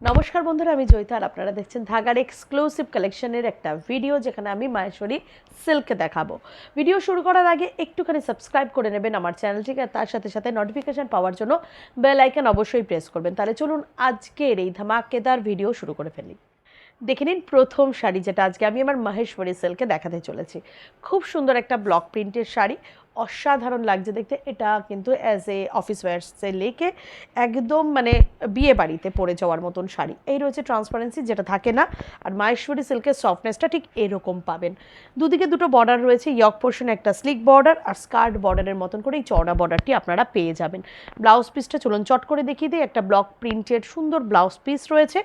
নমস্কার বন্ধুরা, আমি জয়িতা আর আপনারা দেখছেন ধাগার এক্সক্লুসিভ কালেকশনের একটা ভিডিও, যেখানে আমি মাহেশ্বরী সিল্ক দেখাবো। ভিডিও শুরু করার আগে একটুখানি সাবস্ক্রাইব করে নেবেন আমার চ্যানেলটিকে, আর তার সাথে সাথে নোটিফিকেশান পাওয়ার জন্য বেল আইকন অবশ্যই প্রেস করবেন। তাহলে চলুন আজকের এই ধামাকেদার ভিডিও শুরু করে ফেলি। দেখে নিন প্রথম শাড়ি, যেটা আজকে আমি আমার মাহেশ্বরী সিল্কে দেখাতে চলেছি। খুব সুন্দর একটা ব্লক প্রিন্টের শাড়ি, অসাধারণ লাগছে দেখতে। এটা কিন্তু অ্যাজ এ অফিস ওয়্যার্সে লেকে একদম মানে বিয়ে বাড়িতে পরে যাওয়ার মতন শাড়ি। এই রয়েছে ট্রান্সপারেন্সি, যেটা থাকে না। আর মাহেশ্বরী সিল্কের সফটনেসটা ঠিক এরকম পাবেন। দুদিকে দুটো বর্ডার রয়েছে, ইয়ক পোর্শনে একটা স্লিক বর্ডার আর স্কার্ট বর্ডারের মতন করে এই চওড়া বর্ডারটি আপনারা পেয়ে যাবেন। ব্লাউজ পিসটা চলুন চট করে দেখিয়ে দিই। একটা ব্লক প্রিন্টের সুন্দর ব্লাউজ পিস রয়েছে,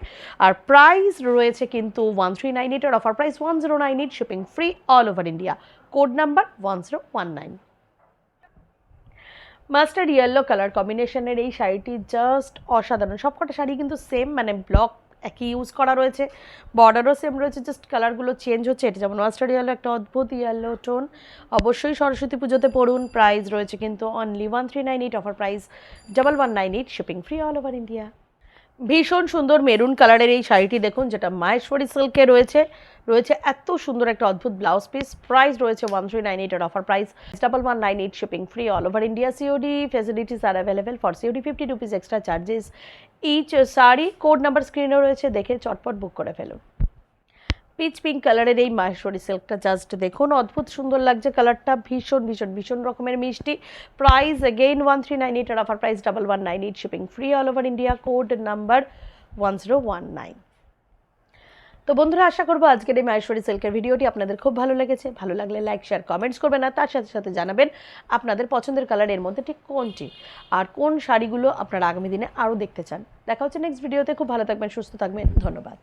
আর প্রাইস রয়েছে কিন্তু 1398 এর offer price 1098, shipping free all over India. Code number 1019। Mustard yellow colour কম্বিনেশনের এই শাড়িটি জাস্ট অসাধারণ। সবকটা শাড়ি কিন্তু সেম, মানে ব্লক একই ইউজ করা রয়েছে, বর্ডারও সেম রয়েছে, জাস্ট কালারগুলো চেঞ্জ হচ্ছে। এটা যেমন মাস্টার্ড ইয়েলো, একটা অদ্ভুত ইয়েলো টোন। অবশ্যই সরস্বতী পুজোতে পড়ুন। প্রাইস রয়েছে কিন্তু only 1398, offer price 1198, shipping free all over India. ভীষণ সুন্দর মেরুন কালারের এই শাড়িটি দেখুন, যেটা মাহেশ্বরী সিল্কে রয়েছে। রয়েছে এত সুন্দর একটা অদ্ভুত ব্লাউজ পিস। প্রাইস রয়েছে 1398 এর offer price 1198, shipping free all over India. COD facilities are available. For COD 50 rupees extra charges each sari. Code number স্ক্রিনেও রয়েছে, দেখে চটপট বুক করে ফেলুন। পিচ পিঙ্ক কালারের এই মাহেশ্বরী সিল্কটা জাস্ট দেখুন, অদ্ভুত সুন্দর লাগছে কালারটা। ভীষণ ভীষণ ভীষণ রকমের মিষ্টি। প্রাইস এগেইন 1398 এর offer price 1198, shipping free all over India. Code number 1019। তো বন্ধুরা, আশা করবো আজকের এই মাহেশ্বরী সিল্কের ভিডিওটি আপনাদের খুব ভালো লেগেছে। ভালো লাগলে লাইক শেয়ার কমেন্টস করবেন, আর তার সাথে সাথে জানাবেন আপনাদের পছন্দের কালারের মধ্যে ঠিক কোনটি, আর কোন শাড়িগুলো আপনারা আগামী দিনে আরও দেখতে চান। দেখা হচ্ছে নেক্সট ভিডিওতে। খুব ভালো থাকবেন, সুস্থ থাকবেন, ধন্যবাদ।